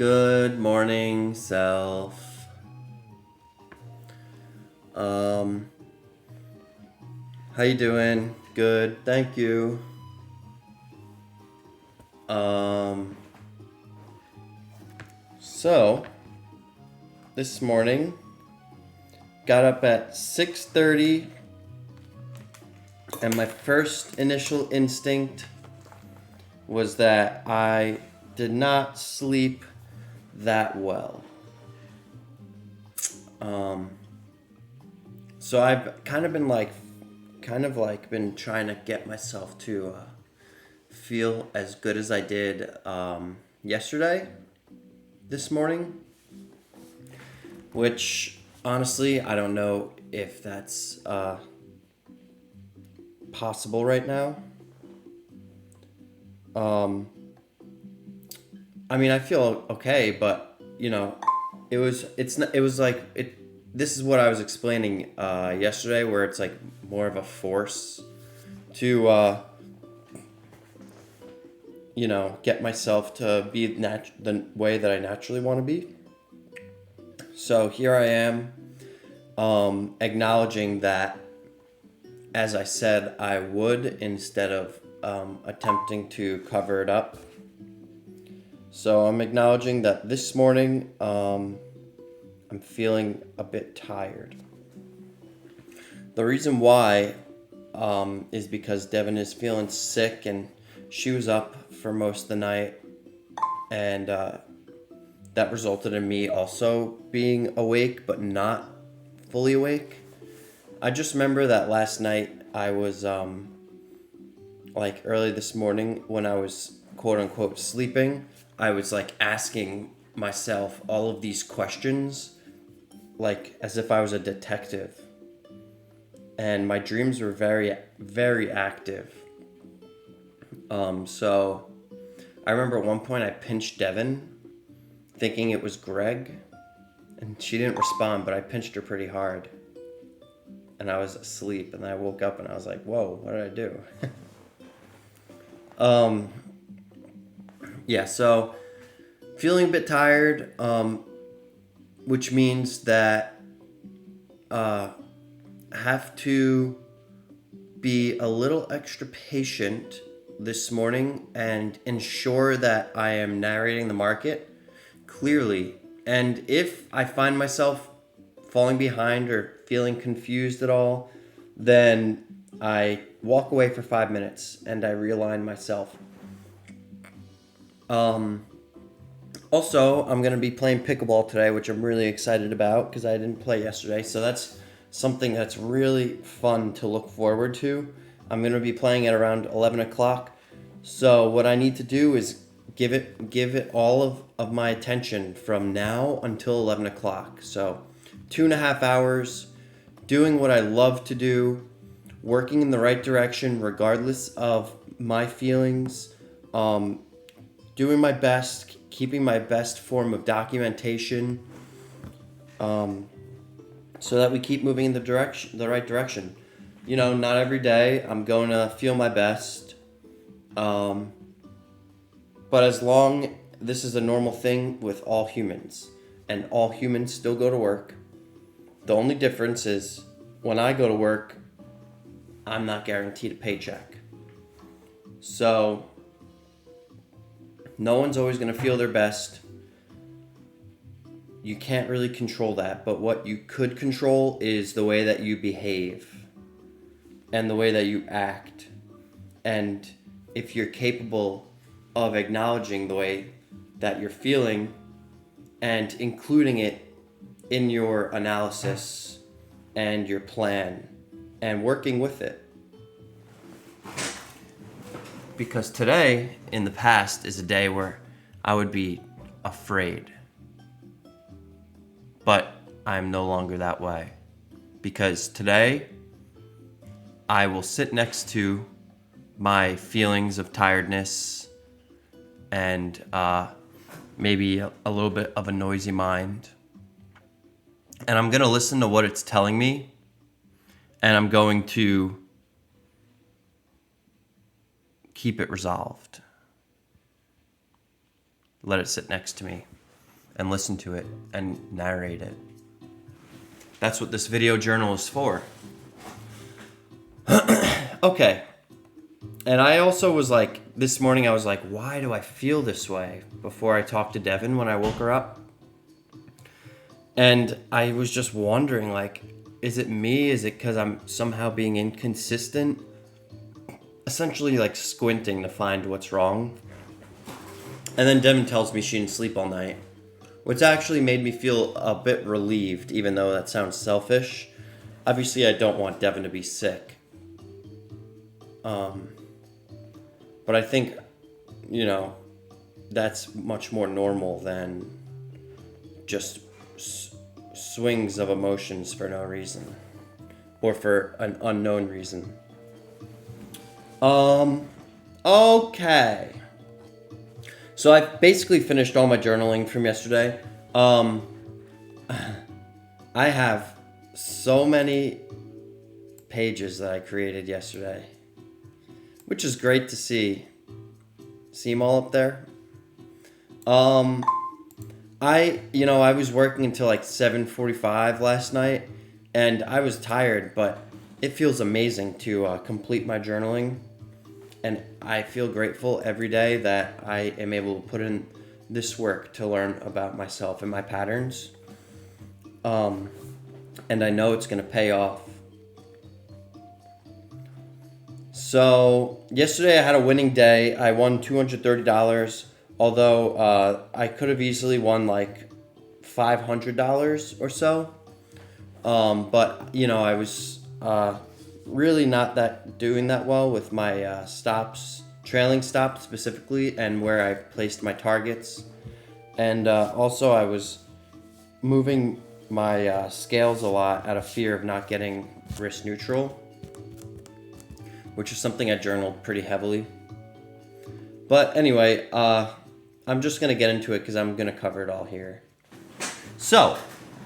Good morning, self. How you doing? Good, thank you. Um, so this morning got up at 6:30 and my first initial instinct was that I did not sleep that well. So I've kind of been trying to get myself to feel as good as I did yesterday, this morning, which honestly I don't know if that's possible right now. I mean, I feel okay, but it was like it. This is what I was explaining yesterday, where it's like more of a force to get myself to be the way that I naturally want to be. So here I am, acknowledging that, as I said I would, instead of attempting to cover it up. So I'm acknowledging that this morning I'm feeling a bit tired. The reason why is because Devin is feeling sick and she was up for most of the night, and that resulted in me also being awake but not fully awake. I just remember that last night I was like early this morning when I was quote unquote sleeping, I was like asking myself all of these questions, like as if I was a detective. And my dreams were very, very active. So I remember at one point I pinched Devin, thinking it was Greg, and she didn't respond, but I pinched her pretty hard. And I was asleep, and then I woke up and I was like, whoa, what did I do? Yeah, so feeling a bit tired, which means that I have to be a little extra patient this morning and ensure that I am narrating the market clearly. And if I find myself falling behind or feeling confused at all, then I walk away for 5 minutes and I realign myself. Also, I'm going to be playing pickleball today, which I'm really excited about because I didn't play yesterday. So that's something that's really fun to look forward to. I'm going to be playing at around 11 o'clock. So what I need to do is give it all of my attention from now until 11 o'clock. So 2.5 hours doing what I love to do, working in the right direction regardless of my feelings, doing my best, keeping my best form of documentation, so that we keep moving in the right direction. Not every day I'm going to feel my best, but as long this is a normal thing with all humans, and all humans still go to work. The only difference is when I go to work, I'm not guaranteed a paycheck. So no one's always going to feel their best. You can't really control that, but what you could control is the way that you behave and the way that you act. And if you're capable of acknowledging the way that you're feeling and including it in your analysis and your plan and working with it. Because today, in the past, is a day where I would be afraid. But I'm no longer that way. Because today, I will sit next to my feelings of tiredness and maybe a little bit of a noisy mind. And I'm going to listen to what it's telling me. And I'm going to keep it resolved. Let it sit next to me. and listen to it and narrate it. That's what this video journal is for. Okay. And I also was like, this morning I was like, why do I feel this way? Before I talked to Devin when I woke her up. And I was just wondering, like, is it me? Is it because I'm somehow being inconsistent? Essentially, like, squinting to find what's wrong. And then Devin tells me she didn't sleep all night, which actually made me feel a bit relieved, even though that sounds selfish. Obviously, I don't want Devin to be sick. But I think, that's much more normal than just swings of emotions for no reason. Or for an unknown reason. Okay. So I basically finished all my journaling from yesterday. I have so many pages that I created yesterday, which is great to see. See them all up there? I was working until like 7:45 last night, and I was tired, but it feels amazing to complete my journaling. And I feel grateful every day that I am able to put in this work to learn about myself and my patterns. And I know it's going to pay off. So yesterday I had a winning day. I won $230, although I could have easily won like $500 or so. But I was really not doing that well with my trailing stops specifically, and where I placed my targets. And also I was moving my scales a lot out of fear of not getting risk neutral, which is something I journaled pretty heavily. But anyway, I'm just going to get into it because I'm going to cover it all here. So,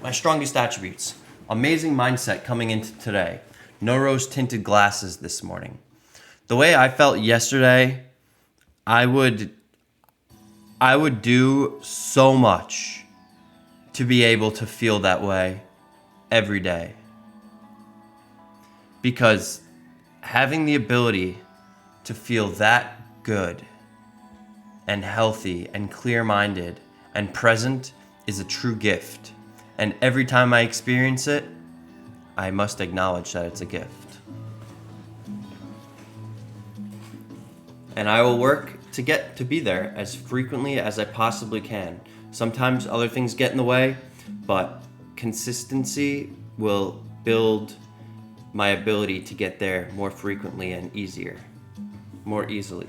my strongest attributes. Amazing mindset coming into today. No rose tinted glasses this morning. The way I felt yesterday, I would do so much to be able to feel that way every day. Because having the ability to feel that good and healthy and clear-minded and present is a true gift. And every time I experience it, I must acknowledge that it's a gift. And I will work to get to be there as frequently as I possibly can. Sometimes other things get in the way, but consistency will build my ability to get there more frequently and more easily.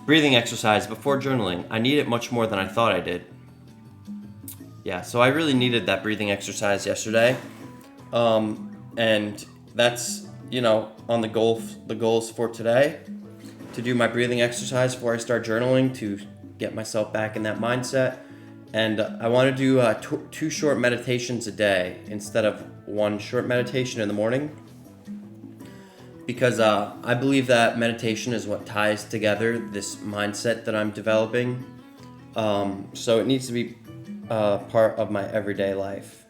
Breathing exercise before journaling. I need it much more than I thought I did. Yeah, so I really needed that breathing exercise yesterday. And that's, on the goals for today, to do my breathing exercise before I start journaling to get myself back in that mindset. And I want to do 2 short meditations a day instead of 1 short meditation in the morning, because I believe that meditation is what ties together this mindset that I'm developing. So it needs to be part of my everyday life.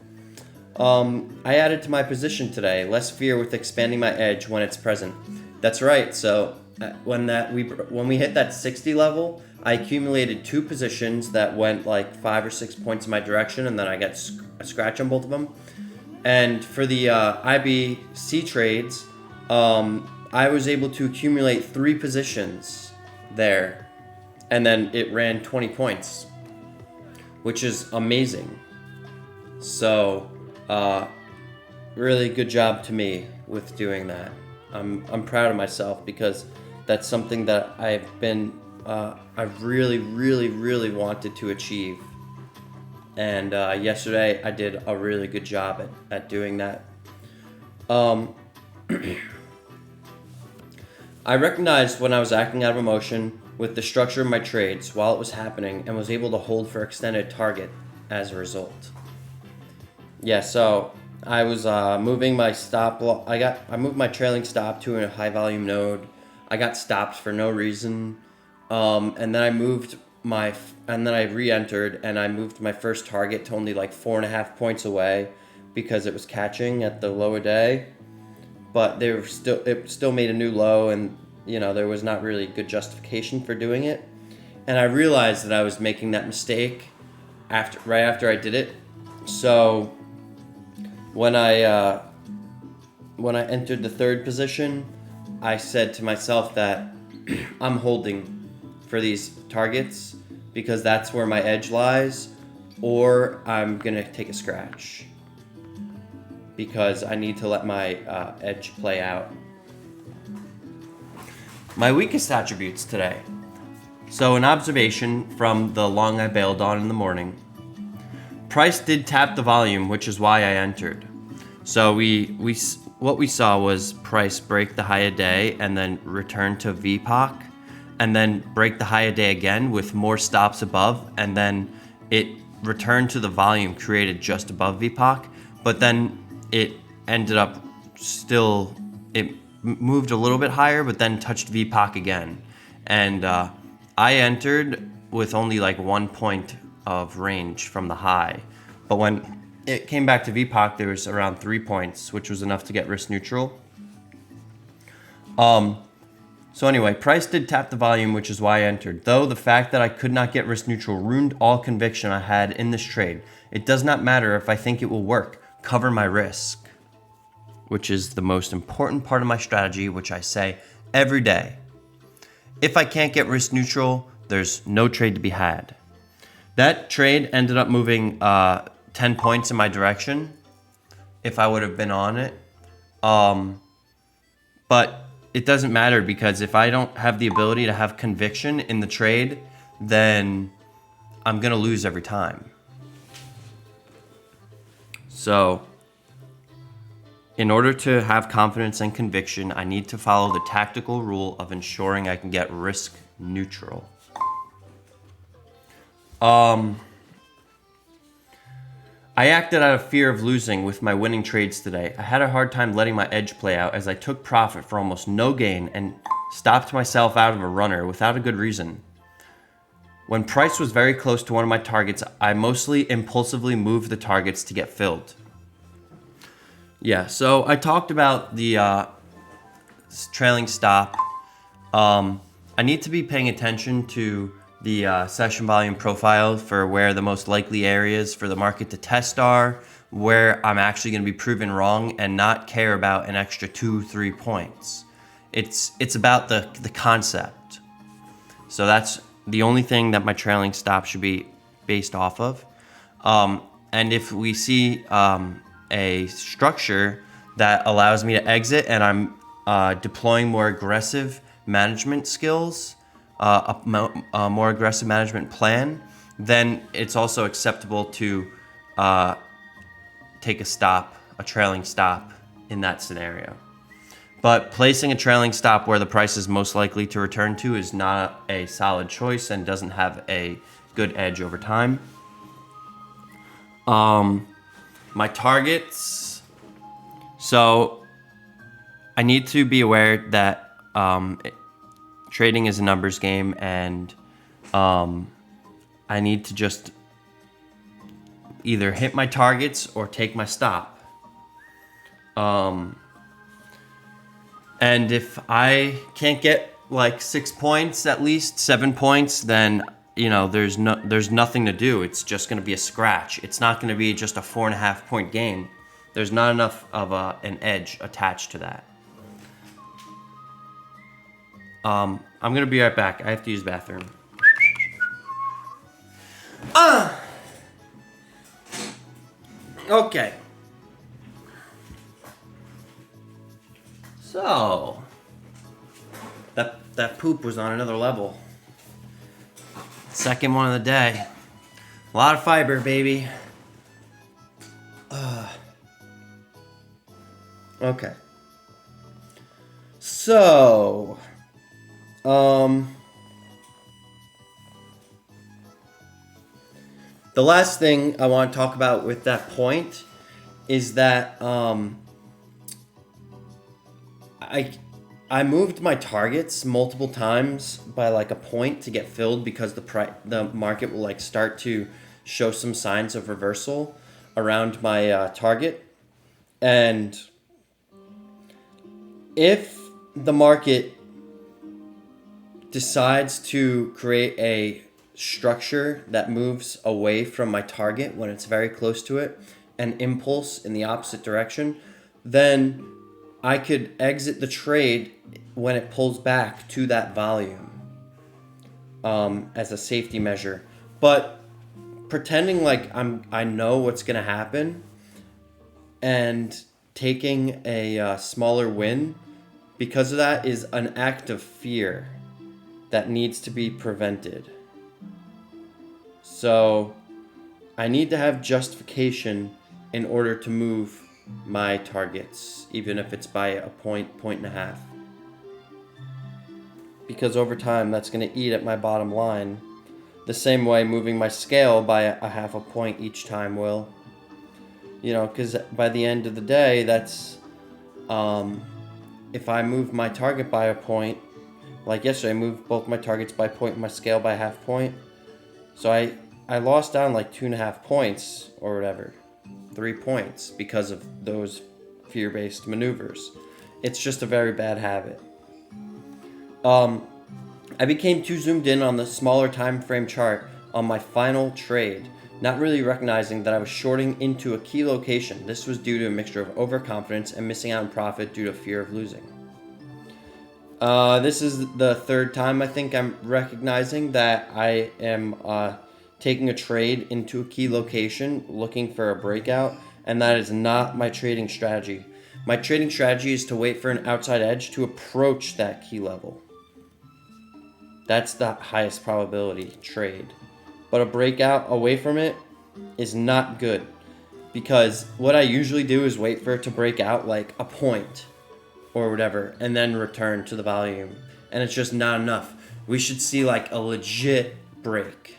I added to my position today, less fear with expanding my edge when it's present. That's right. So when we hit that 60 level, I accumulated 2 positions that went like 5 or 6 points in my direction, and then I got a scratch on both of them. And for the IBC trades, I was able to accumulate 3 positions there, and then it ran 20 points, which is amazing. So, really good job to me with doing that. I'm proud of myself because that's something that I've really, really, really wanted to achieve. And yesterday I did a really good job at doing that. I recognized when I was acting out of emotion with the structure of my trades while it was happening, and was able to hold for extended target as a result. Yeah, so I was moving my stop. I moved my trailing stop to a high volume node. I got stopped for no reason, and then I moved and then I re-entered and I moved my first target to only like 4.5 points away because it was catching at the low a day. But it still made a new low, and there was not really good justification for doing it. And I realized that I was making that mistake right after I did it. So when I entered the third position, I said to myself that I'm holding for these targets because that's where my edge lies, or I'm gonna take a scratch because I need to let my edge play out. My weakest attributes today. So an observation from the long I bailed on in the morning. Price did tap the volume, which is why I entered. So what we saw was price break the high a day and then return to VPOC, and then break the high a day again with more stops above, and then it returned to the volume created just above VPOC, but then it ended up it moved a little bit higher, but then touched VPOC again. And I entered with only like 1 point of range from the high. But when it came back to VPOC, there was around 3 points, which was enough to get risk neutral. So anyway, price did tap the volume, which is why I entered. Though the fact that I could not get risk neutral ruined all conviction I had in this trade. It does not matter if I think it will work. Cover my risk, which is the most important part of my strategy, which I say every day. If I can't get risk neutral, there's no trade to be had. That trade ended up moving 10 points in my direction if I would have been on it. But it doesn't matter, because if I don't have the ability to have conviction in the trade, then I'm going to lose every time. So in order to have confidence and conviction, I need to follow the tactical rule of ensuring I can get risk neutral. I acted out of fear of losing with my winning trades today. I had a hard time letting my edge play out as I took profit for almost no gain and stopped myself out of a runner without a good reason. When price was very close to one of my targets, I mostly impulsively moved the targets to get filled. Yeah, so I talked about the trailing stop. I need to be paying attention to the session volume profile for where the most likely areas for the market to test are, where I'm actually going to be proven wrong, and not care about an extra 2-3 points. It's about the concept. So that's the only thing that my trailing stop should be based off of. And if we see a structure that allows me to exit and I'm deploying more aggressive management skills, a more aggressive management plan, then it's also acceptable to take a trailing stop in that scenario. But placing a trailing stop where the price is most likely to return to is not a solid choice and doesn't have a good edge over time. My targets. So I need to be aware that trading is a numbers game, and I need to just either hit my targets or take my stop. And if I can't get like 6 points, at least 7 points, then there's nothing to do. It's just going to be a scratch. It's not going to be just a 4.5 point gain. There's not enough of an edge attached to that. I'm going to be right back. I have to use the bathroom. Okay. So, that poop was on another level. Second one of the day. A lot of fiber, baby. Okay. So, the last thing I want to talk about with that point is that I moved my targets multiple times by like a point to get filled because the market will like start to show some signs of reversal around my target. And if the market decides to create a structure that moves away from my target when it's very close to it, an impulse in the opposite direction, then I could exit the trade when it pulls back to that volume as a safety measure. But pretending like I know what's gonna happen and taking a smaller win because of that is an act of fear that needs to be prevented. So I need to have justification in order to move my targets, even if it's by a point and a half. Because over time, that's going to eat at my bottom line. The same way moving my scale by a half a point each time will. Because by the end of the day, that's... if I move my target by a point, like yesterday, I moved both my targets by a point and my scale by a half point. So I lost down like 2.5 points or whatever. 3 points because of those fear-based maneuvers. It's just a very bad habit. I became too zoomed in on the smaller time frame chart on my final trade, not really recognizing that I was shorting into a key location. This was due to a mixture of overconfidence and missing out on profit due to fear of losing. This is the third time I think I'm recognizing that I am taking a trade into a key location looking for a breakout, and that is not my trading strategy. My trading strategy is to wait for an outside edge to approach that key level. That's the highest probability trade. But a breakout away from it is not good, because what I usually do is wait for it to break out like a point or whatever and then return to the volume, and it's just not enough. We should see like a legit break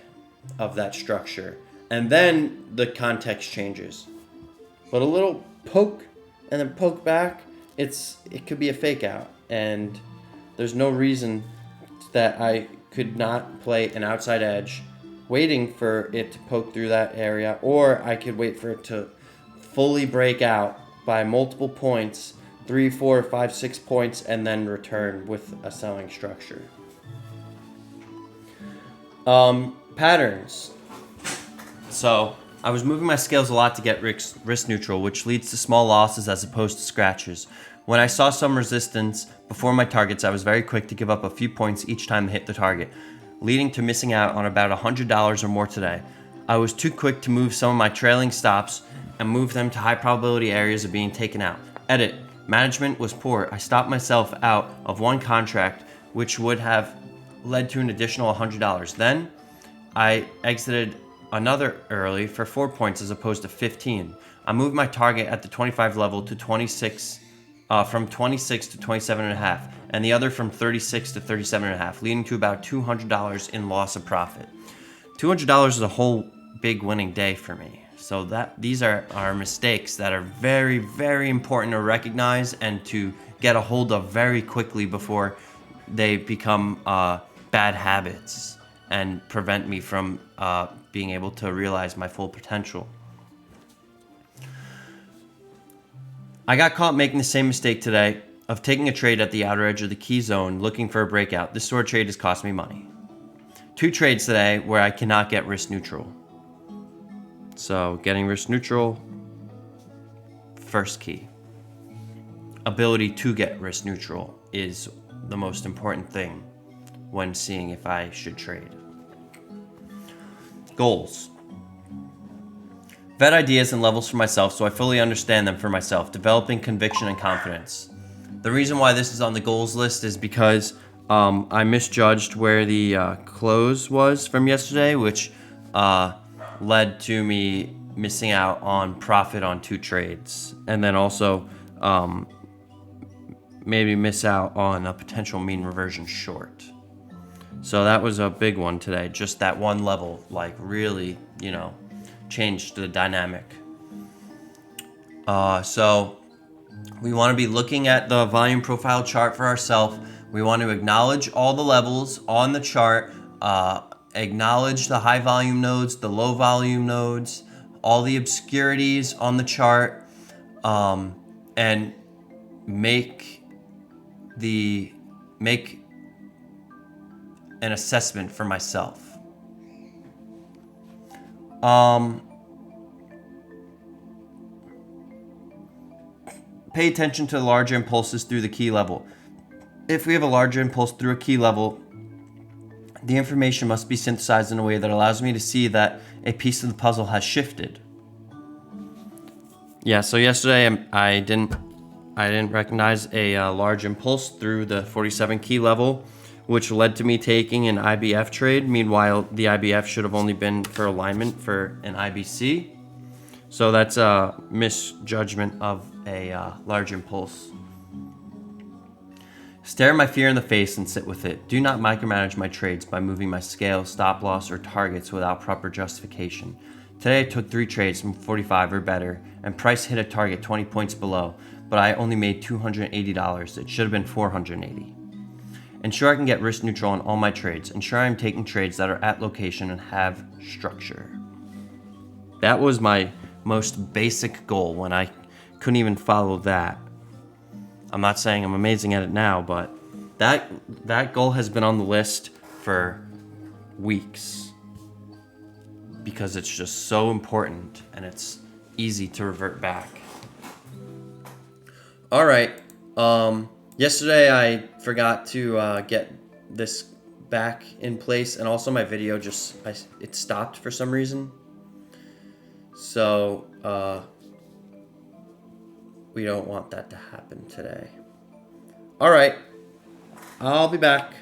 of that structure, and then the context changes. But a little poke and then poke back, it could be a fake out, and there's no reason that I could not play an outside edge waiting for it to poke through that area, or I could wait for it to fully break out by multiple points, 3, 4, 5, 6 points, and then return with a selling structure. Patterns. So I was moving my scales a lot to get risk neutral, which leads to small losses as opposed to scratches. When I saw some resistance before my targets, I was very quick to give up a few points each time I hit the target, leading to missing out on about $100 or more today. I was too quick to move some of my trailing stops and move them to high probability areas of being taken out. Edit. Management was poor. I stopped myself out of one contract, which would have led to an additional $100. Then I exited another early for 4 points as opposed to 15. I moved my target at the 25 level to 26, from 26 to 27.5, and the other from 36 to 37.5, leading to about $200 in loss of profit. $200 is a whole big winning day for me. So these are mistakes that are very, very important to recognize and to get a hold of very quickly before they become bad habits and prevent me from being able to realize my full potential. I got caught making the same mistake today of taking a trade at the outer edge of the key zone looking for a breakout. This sort of trade has cost me money. 2 trades today where I cannot get risk neutral. So getting risk neutral, first key. Ability to get risk neutral is the most important thing when seeing if I should trade. Goals. Vet ideas and levels for myself so I fully understand them for myself, developing conviction and confidence. The reason why this is on the goals list is because I misjudged where the close was from yesterday, which led to me missing out on profit on 2 trades, and then also maybe miss out on a potential mean reversion short. So that was a big one today. Just that one level, like really, changed the dynamic. So We want to be looking at the volume profile chart for ourselves. We want to acknowledge all the levels on the chart, acknowledge the high volume nodes, the low volume nodes, all the obscurities on the chart, and make an assessment for myself. Pay attention to the larger impulses through the key level. If we have a larger impulse through a key level, the information must be synthesized in a way that allows me to see that a piece of the puzzle has shifted. Yeah, so yesterday I didn't recognize a large impulse through the 47 key level, which led to me taking an IBF trade. Meanwhile, the IBF should have only been for alignment for an IBC. So that's a misjudgment of a large impulse. Stare my fear in the face and sit with it. Do not micromanage my trades by moving my scale, stop loss, or targets without proper justification. Today I took 3 trades from 45 or better, and price hit a target 20 points below, but I only made $280. It should have been $480. Ensure I can get risk neutral on all my trades. Ensure I'm taking trades that are at location and have structure. That was my most basic goal when I couldn't even follow that. I'm not saying I'm amazing at it now, but that goal has been on the list for weeks because it's just so important and it's easy to revert back. All right. Yesterday I forgot to get this back in place, and also my video it stopped for some reason. So we don't want that to happen today. All right, I'll be back.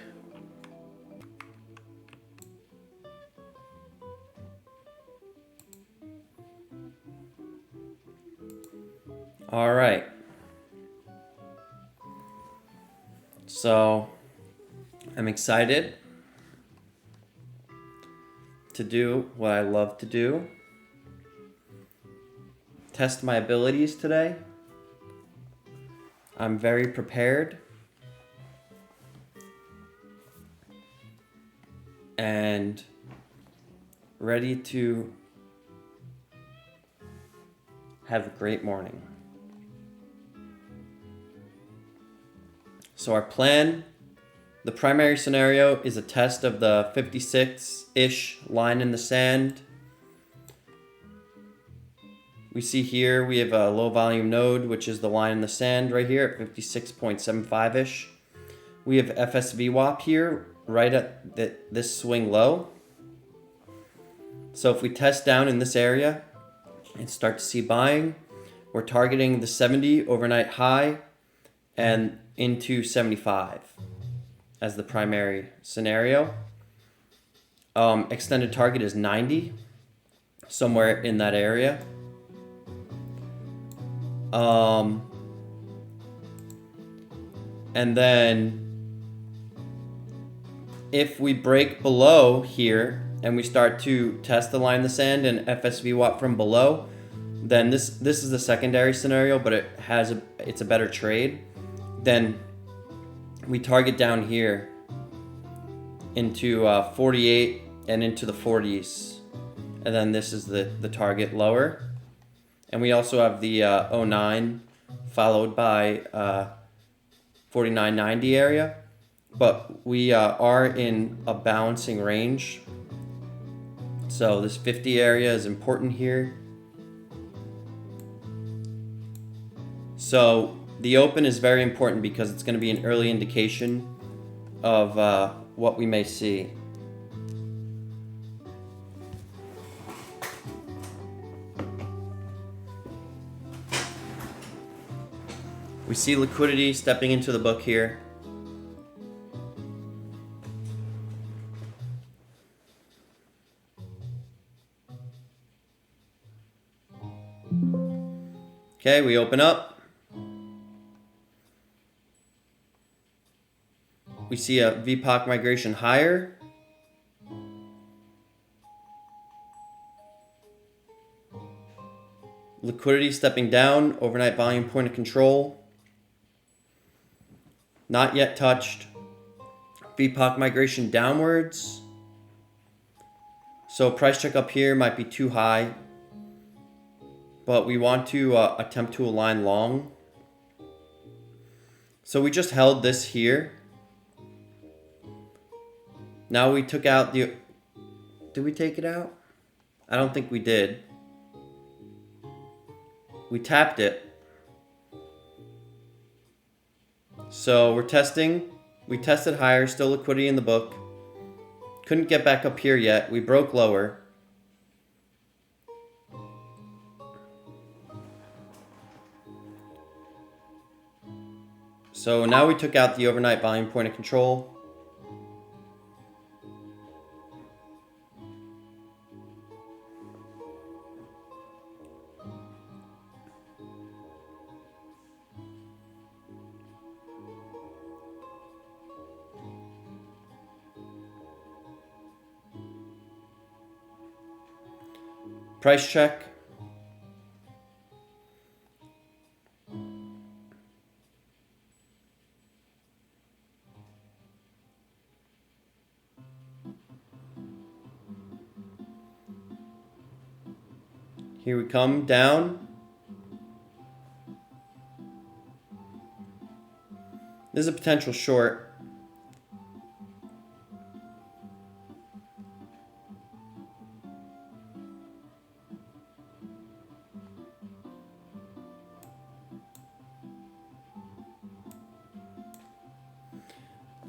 All right. So I'm excited to do what I love to do. Test my abilities today. I'm very prepared. And ready to have a great morning. So our plan, the primary scenario is a test of the 56-ish line in the sand. We see here we have a low volume node, which is the line in the sand right here at 56.75-ish. We have FSVWAP here right at this swing low. So if we test down in this area and start to see buying, we're targeting the 70 overnight high and into 75 as the primary scenario. Extended target is 90, somewhere in that area. And then if we break below here and we start to test the line in the sand and FSVWAP from below, then this is the secondary scenario, but it's a better trade. Then we target down here into 48 and into the 40s, and then this is the target lower. And we also have the 09 followed by 49.90 area, but we are in a balancing range. So this 50 area is important here. So the open is very important because it's going to be an early indication of what we may see. We see liquidity stepping into the book here. Okay, we open up. We see a VPOC migration higher. liquidity stepping down, overnight volume point of control. Not yet touched. VPOC migration downwards. So price check up here might be too high. But we want to attempt to align long. So we just held this here. Now we took out the... Did we take it out? I don't think we did. We tapped it. So we're testing. We tested higher, still liquidity in the book. Couldn't get back up here yet. We broke lower. So now we took out the overnight volume point of control. Price check. Here we come down. This is a potential short.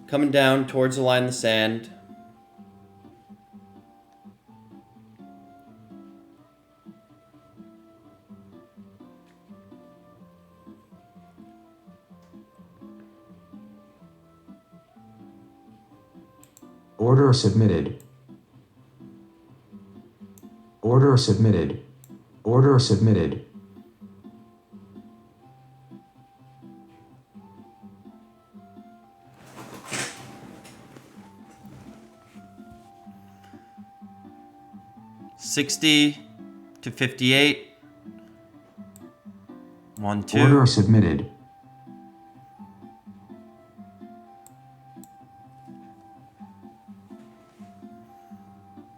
Coming down towards the line in the sand. Order submitted. Order submitted. Order submitted. $60 to $58. 1, 2. Order submitted.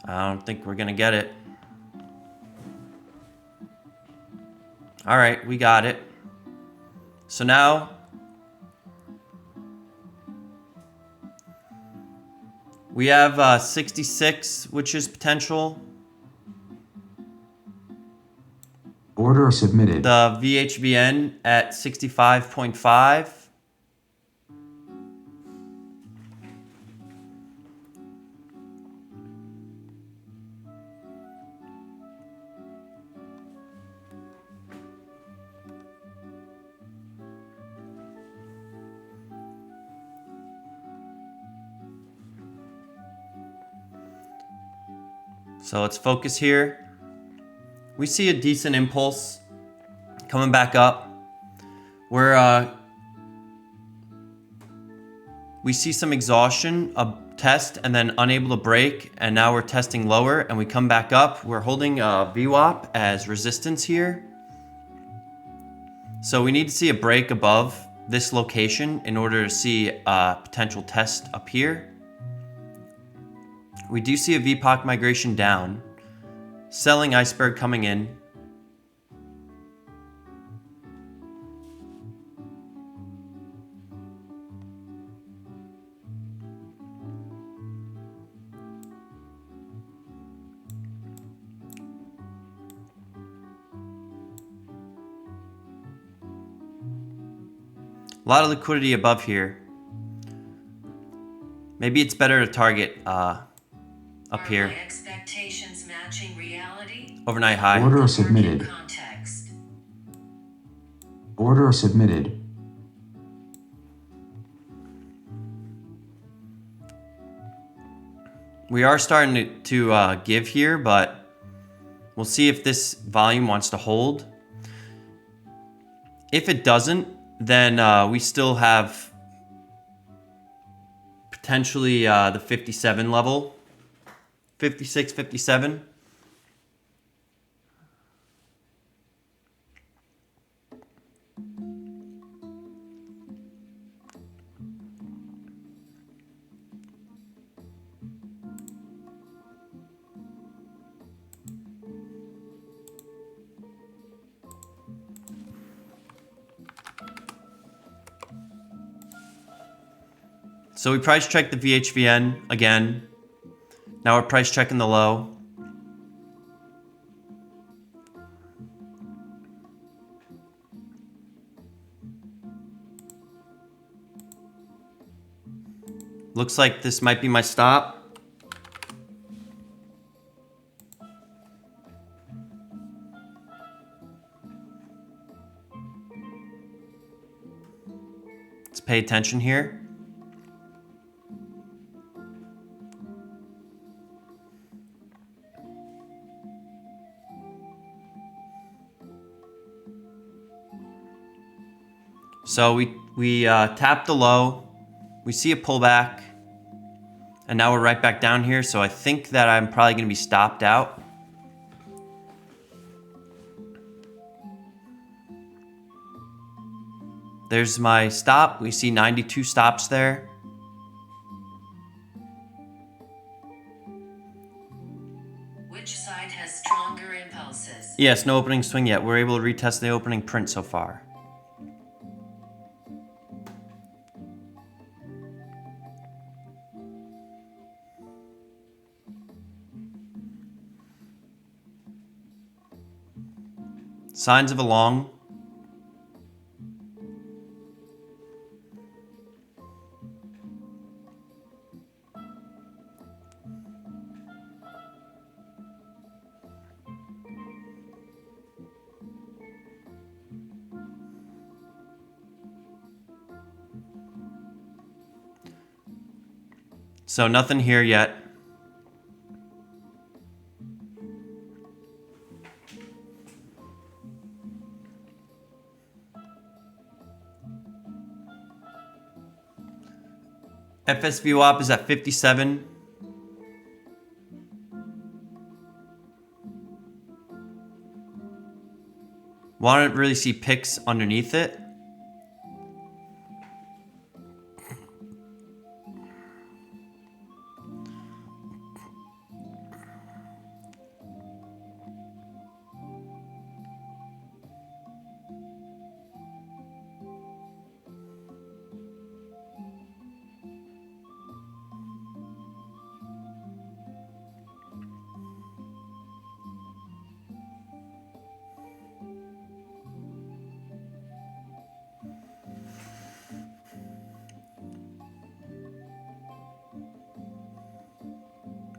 I don't think we're gonna get it. All right, we got it. So now we have 66, which is potential. Order submitted. The VHVN at 65.5. So let's focus here. We see a decent impulse coming back up. We see some exhaustion, a test, and then unable to break, and now we're testing lower, and we come back up. We're holding VWAP as resistance here. So we need to see a break above this location in order to see a potential test up here. We do see a VPOC migration down. Selling iceberg coming in. A lot of liquidity above here. Maybe it's better to target up here. Expectations matching reality. Overnight high. Order submitted. Context. Order submitted. We are starting to give here, but we'll see if this volume wants to hold. If it doesn't, then we still have potentially the 57 level. 56, 57. So we price checked the VHVN again. Now we're price checking the low. Looks like this might be my stop. Let's pay attention here. So we tapped the low. We see a pullback. And now we're right back down here. So I think that I'm probably going to be stopped out. There's my stop. We see 92 stops there. Which side has stronger impulses? Yes, no opening swing yet. We're able to retest the opening print so far. Signs of a long. So nothing here yet. FSVWAP is at 57. Want to really see picks underneath it.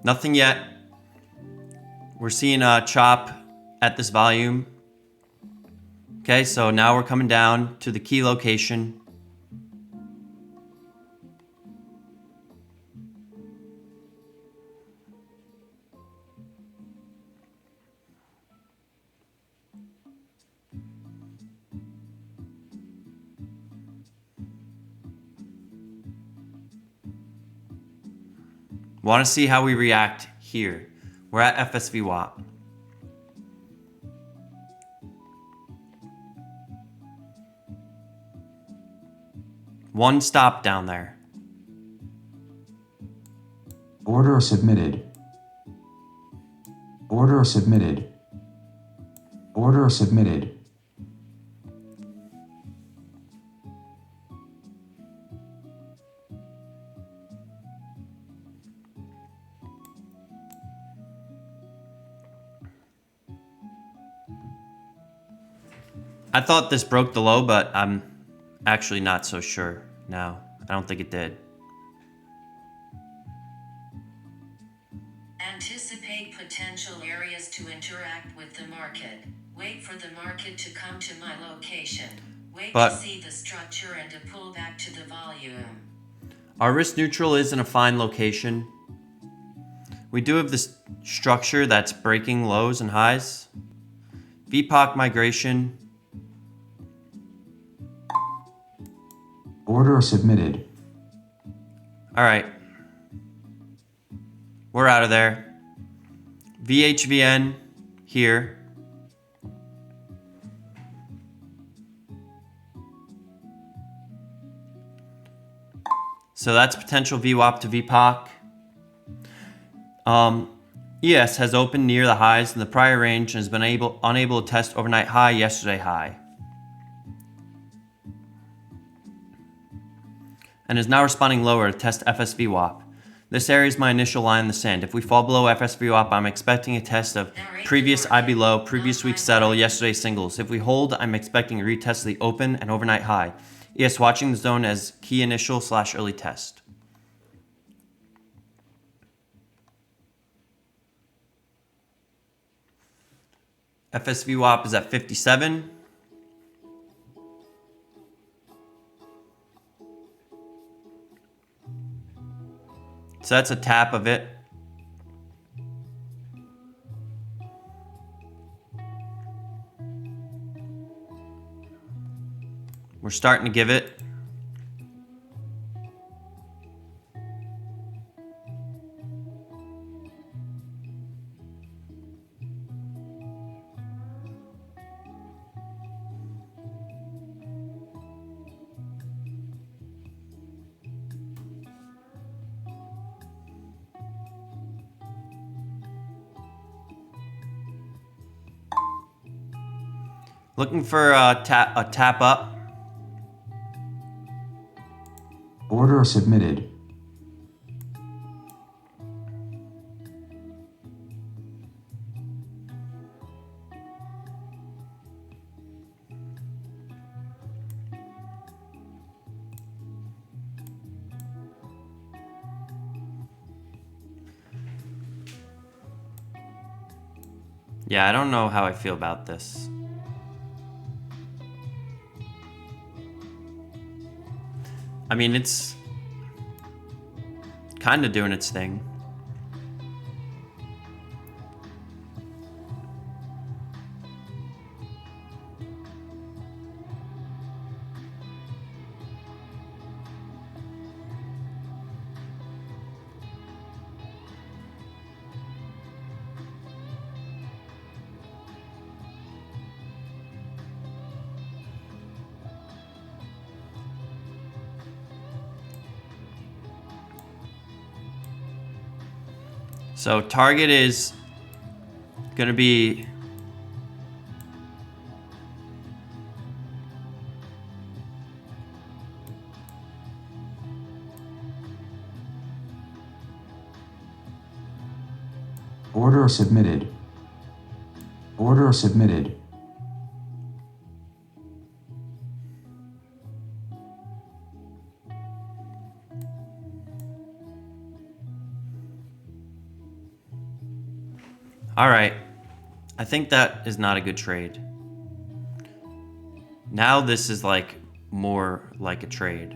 Nothing yet. We're seeing a chop at this volume. Okay, so now we're coming down to the key location. Want to see how we react here. We're at FSVWAP. One stop down there. Order submitted. Order submitted. Order submitted. I thought this broke the low, but I'm actually not so sure now. I don't think it did. Anticipate potential areas to interact with the market. Wait for the market to come to my location. Wait But- to see the structure and to pull back to the volume. Our risk neutral is in a fine location. We do have this structure that's breaking lows and highs. VPOC migration. Order submitted. All right. We're out of there. VHVN here. So that's potential VWAP to VPOC. ES has opened near the highs in the prior range and has been unable to test overnight high, yesterday high. and is now responding lower to test FSVWAP. This area is my initial line in the sand. If we fall below FSVWAP, I'm expecting a test of previous IB low, previous week settle, yesterday's singles. If we hold, I'm expecting a retest of the open and overnight high. ES watching the zone as key initial / early test. FSVWAP is at 57. So that's a tap of it. We're starting to give it. Looking for a tap up. Order submitted. Yeah, I don't know how I feel about this. I mean, it's kind of doing its thing. So target is gonna be Order submitted. Order submitted. all right. I think that is not a good trade. Now this is like more like a trade.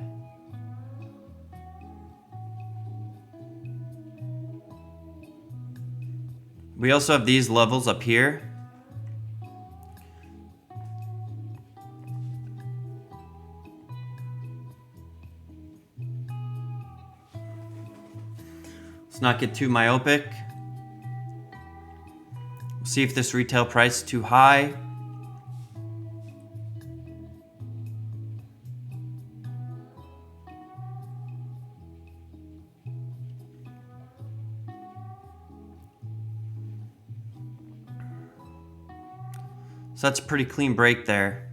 We also have these levels up here. Let's not get too myopic. See if this retail price is too high. So that's a pretty clean break there.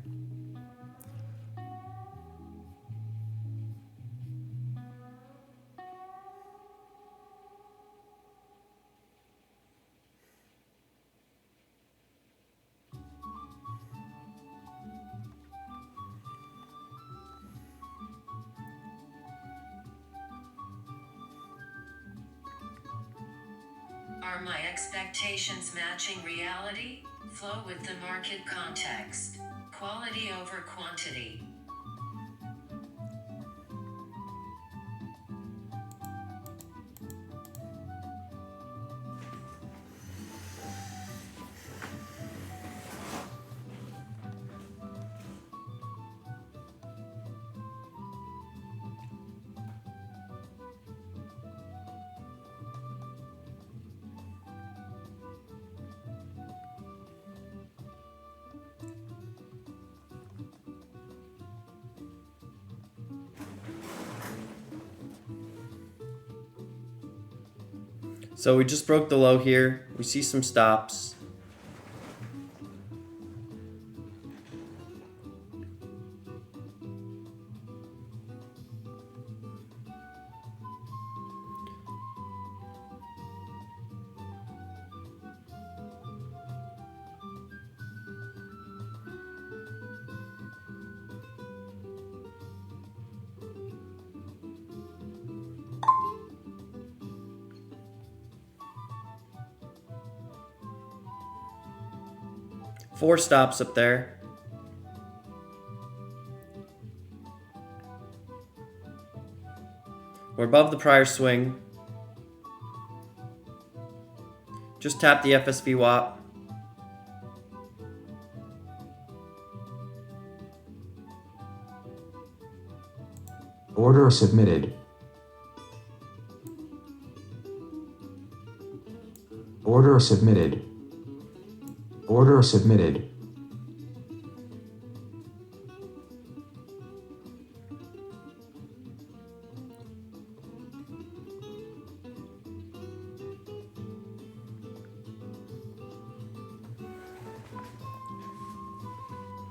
Are my expectations matching reality? Flow with the market context. Quality over quantity. So we just broke the low here. We see some stops. 4 stops up there. We're above the prior swing. Just tap the FSV WAP. Order submitted. Order submitted. Order submitted.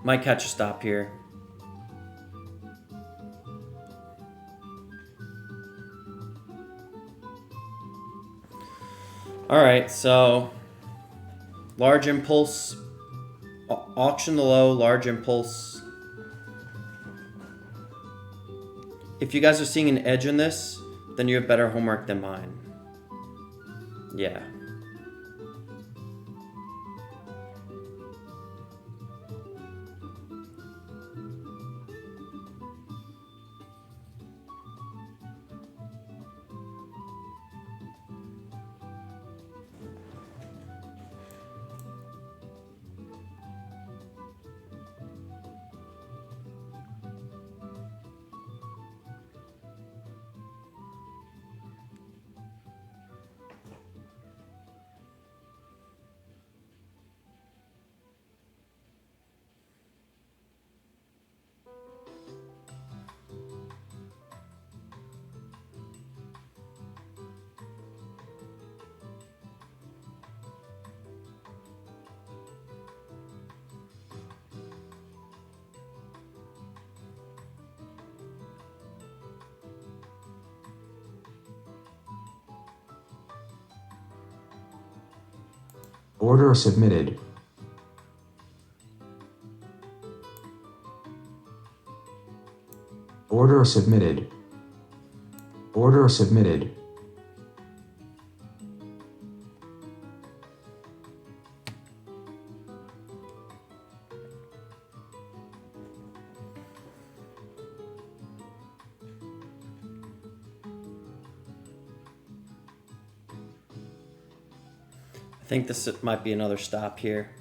Might catch a stop here. Alright, so large impulse, auction the low, large impulse. If you guys are seeing an edge in this, then you have better homework than mine. Yeah. Order submitted. Order submitted. Order submitted. I think this might be another stop here.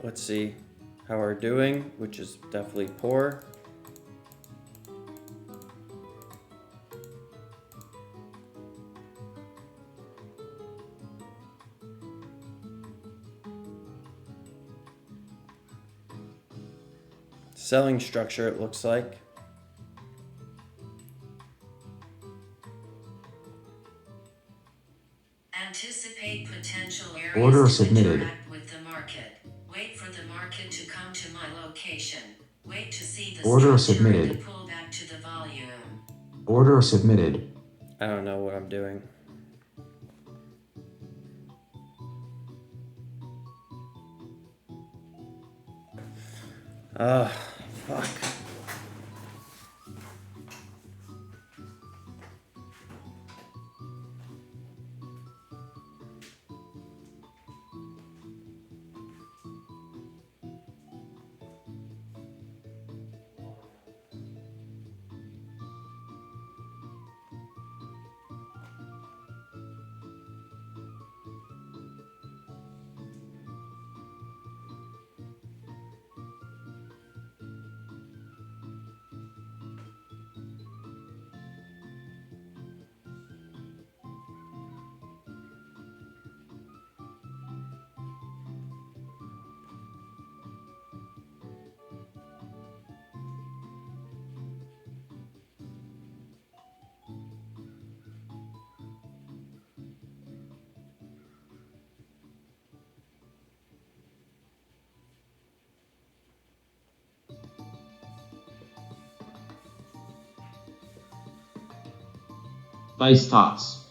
Let's see how we're doing, which is definitely poor. Selling structure, it looks like. Anticipate potential areas Order to submitted. interact with the market. Wait for the market to come to my location. Wait to see the Order structure and submitted. to pull back to the volume. Order submitted. I don't know what I'm doing. Fuck. Vice Tots.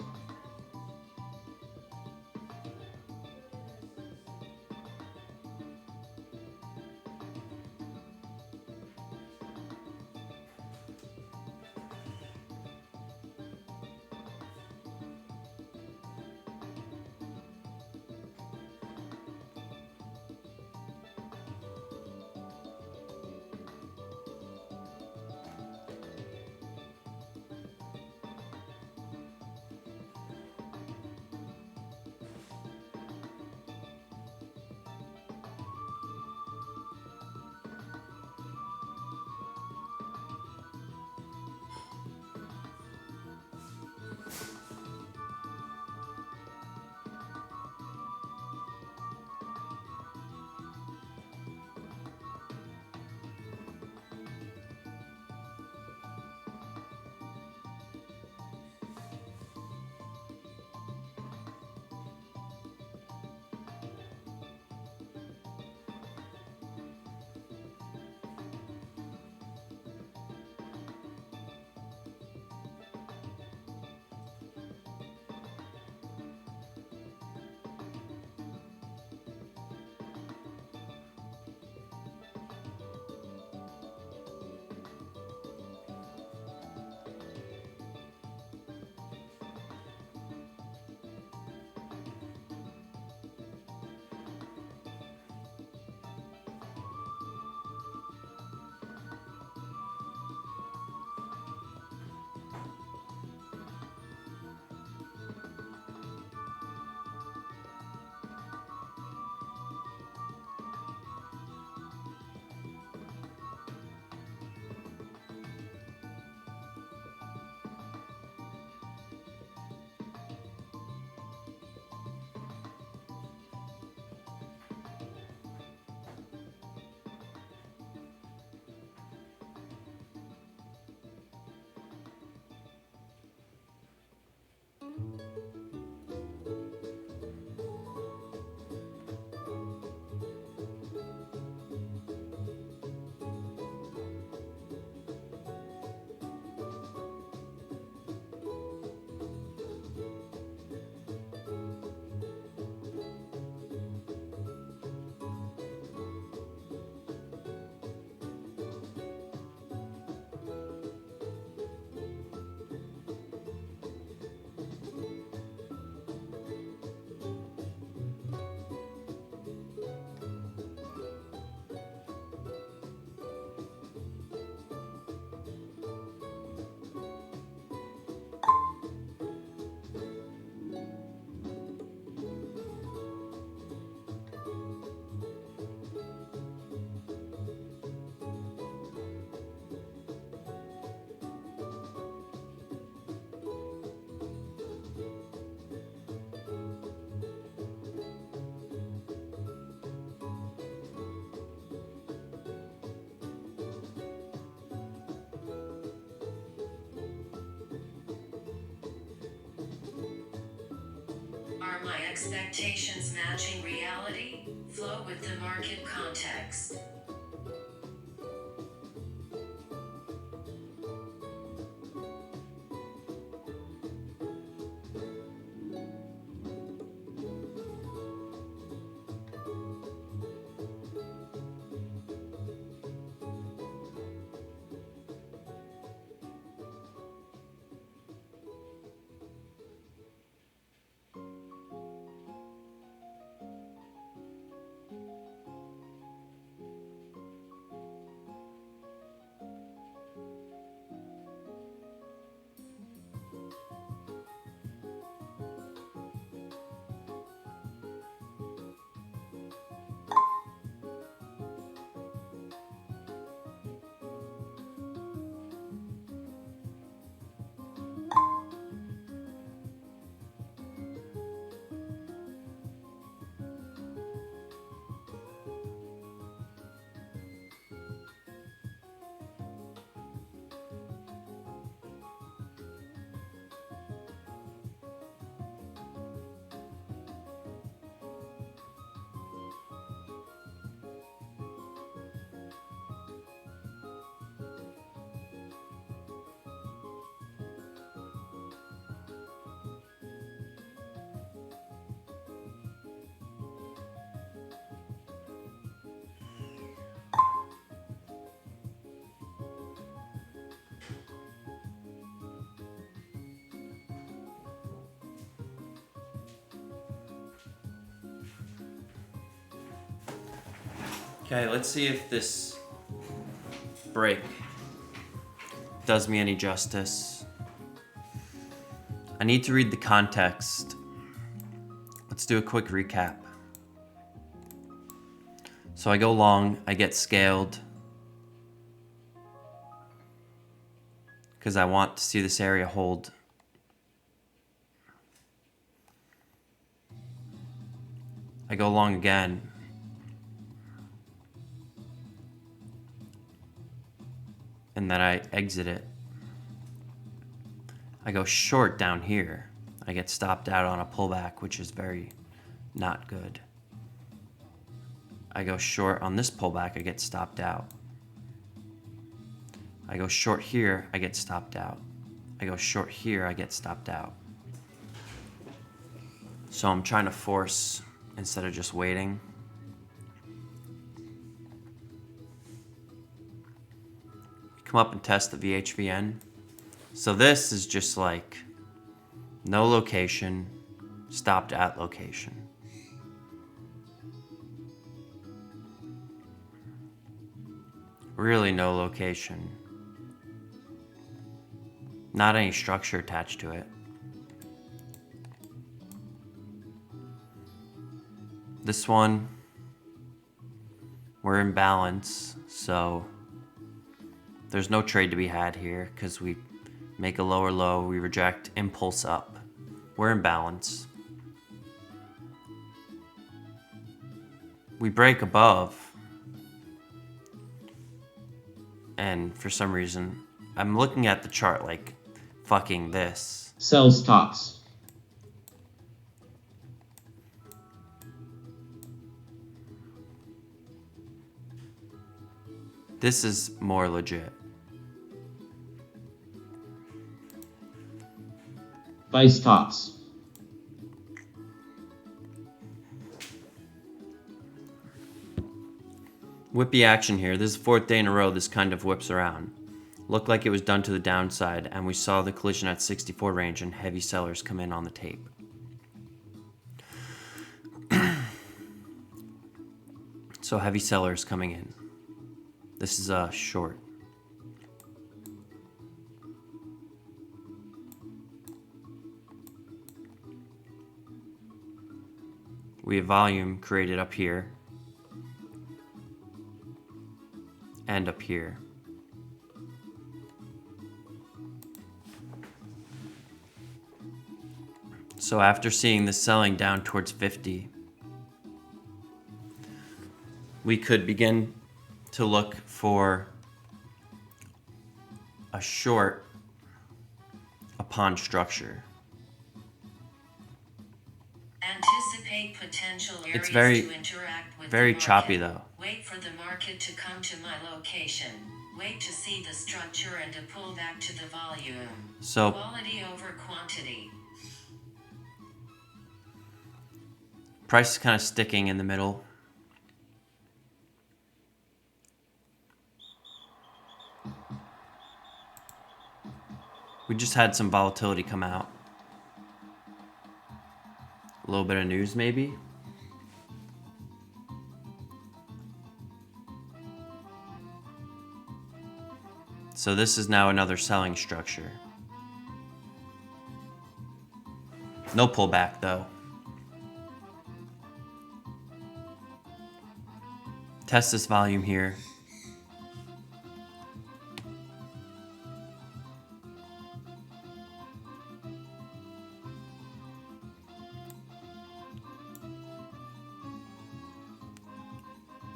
Are my expectations matching reality? Flow with the market context. Okay, let's see if this break does me any justice. I need to read the context. Let's do a quick recap. So I go long, I get scaled because I want to see this area hold. I go long again. And then I exit it. I go short down here. I get stopped out on a pullback, which is very not good. I go short on this pullback, I get stopped out. I go short here, I get stopped out. I go short here, I get stopped out. So I'm trying to force instead of just waiting. Come up and test the VHVN. So this is just like no location, stopped at location. Really no location. Not any structure attached to it. This one, we're in balance, so there's no trade to be had here because we make a lower low, we reject, impulse up. We're in balance. We break above, and for some reason, I'm looking at the chart like fucking this. Sell stocks. This is more legit. Buy stocks. Whippy action here. This is the fourth day in a row this kind of whips around. Looked like it was done to the downside, and we saw the collision at 64 range and heavy sellers come in on the tape. So heavy sellers coming in. This is a short. We have volume created up here and up here. So after seeing this selling down towards 50, we could begin to look for a short upon structure. Anticipate potential areas It's very, to interact with very the market. choppy though. Wait for the market to come to my location. Wait to see the structure and to pull back to the volume. So Quality over quantity. price is kind of sticking in the middle. We just had some volatility come out. A little bit of news maybe. So this is now another selling structure. No pullback though. Test this volume here.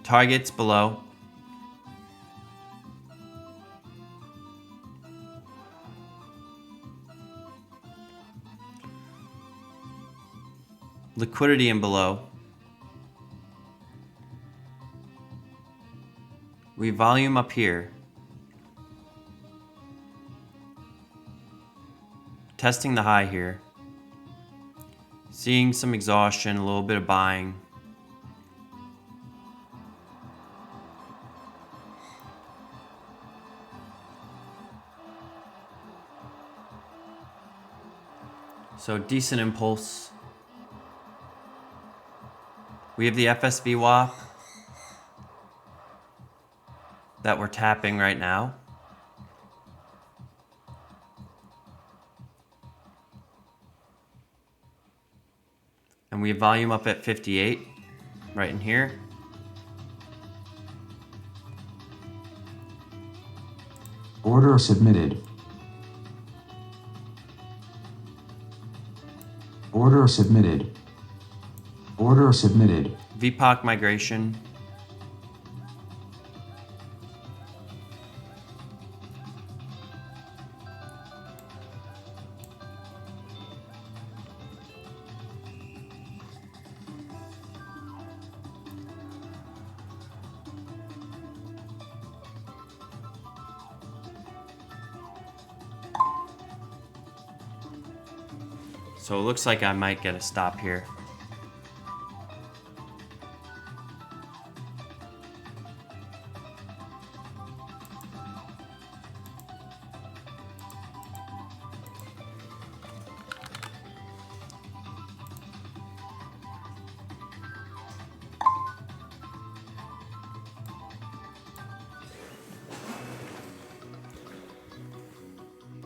Targets below. Liquidity in below. We volume up here. Testing the high here. Seeing some exhaustion, a little bit of buying. So decent impulse. We have the FSV WAP. that we're tapping right now. And we have volume up at 58, right in here. Order submitted. Order submitted. Order submitted. VPOC migration. So it looks like I might get a stop here.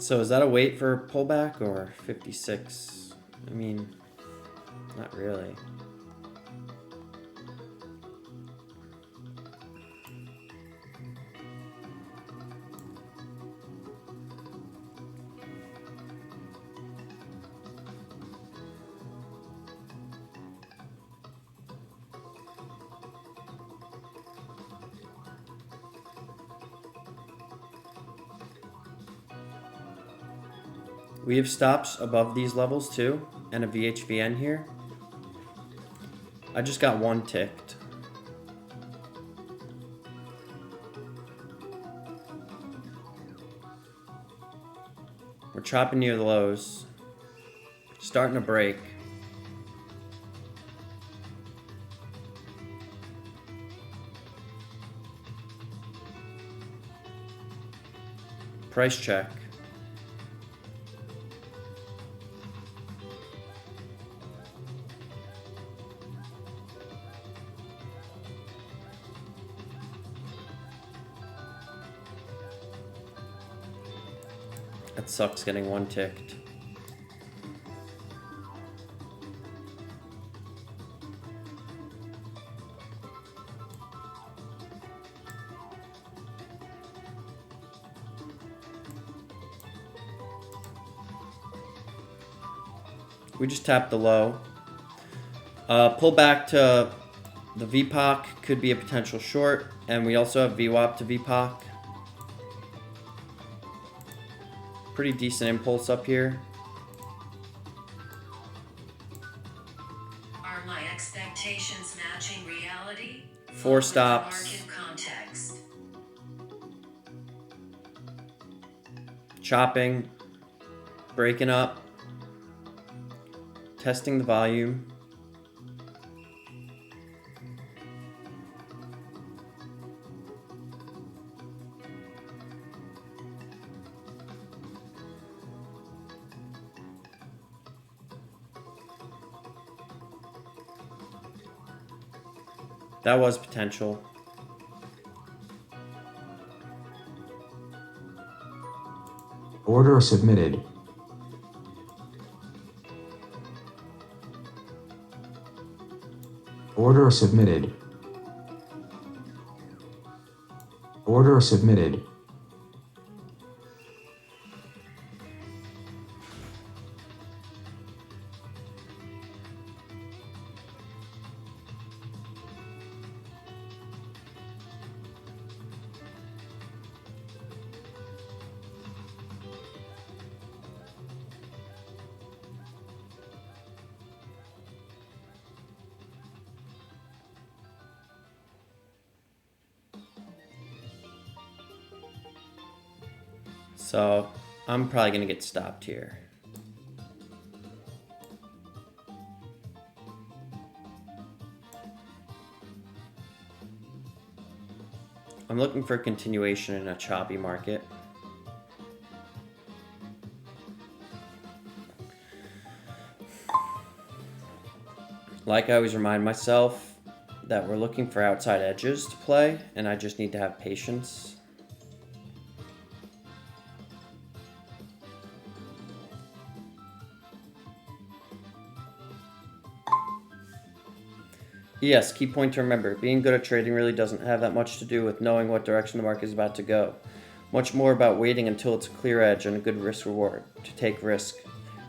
So is that a wait for pullback or 56? I mean, not really. We have stops above these levels too, and a VHVN here. I just got one ticked. We're chopping near the lows. Starting to break. Price check. That sucks getting one ticked. We just tapped the low. Pull back to the VPOC could be a potential short, and we also have VWAP to VPOC. Pretty decent impulse up here. Are my expectations matching reality? Four With the stops. market context. Chopping. Breaking up. Testing the volume. That was potential. Order submitted. Order submitted. Order submitted. So I'm probably gonna get stopped here. I'm looking for continuation in a choppy market. Like I always remind myself that we're looking for outside edges to play, and I just need to have patience. Yes, key point to remember. Being good at trading really doesn't have that much to do with knowing what direction the market is about to go. Much more about waiting until it's a clear edge and a good risk reward to take risk.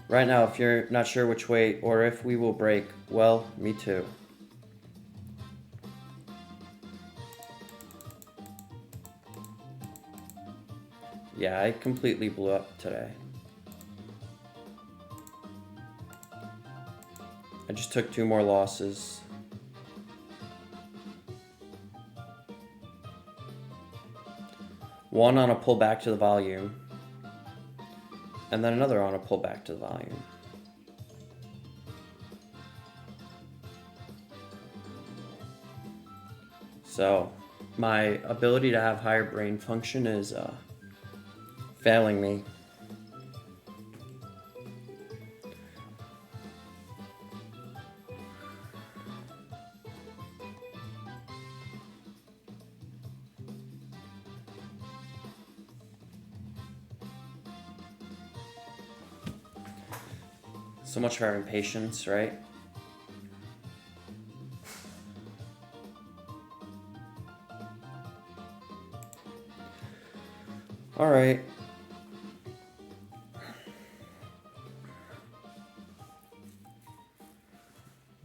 Right now, if you're not sure which way or if we will break, well, me too. Yeah, I completely blew up today. I just took 2 more losses. One on a pullback to the volume, and then another on a pullback to the volume. So, my ability to have higher brain function is failing me. So much for having patience, right? All right.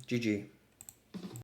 GG.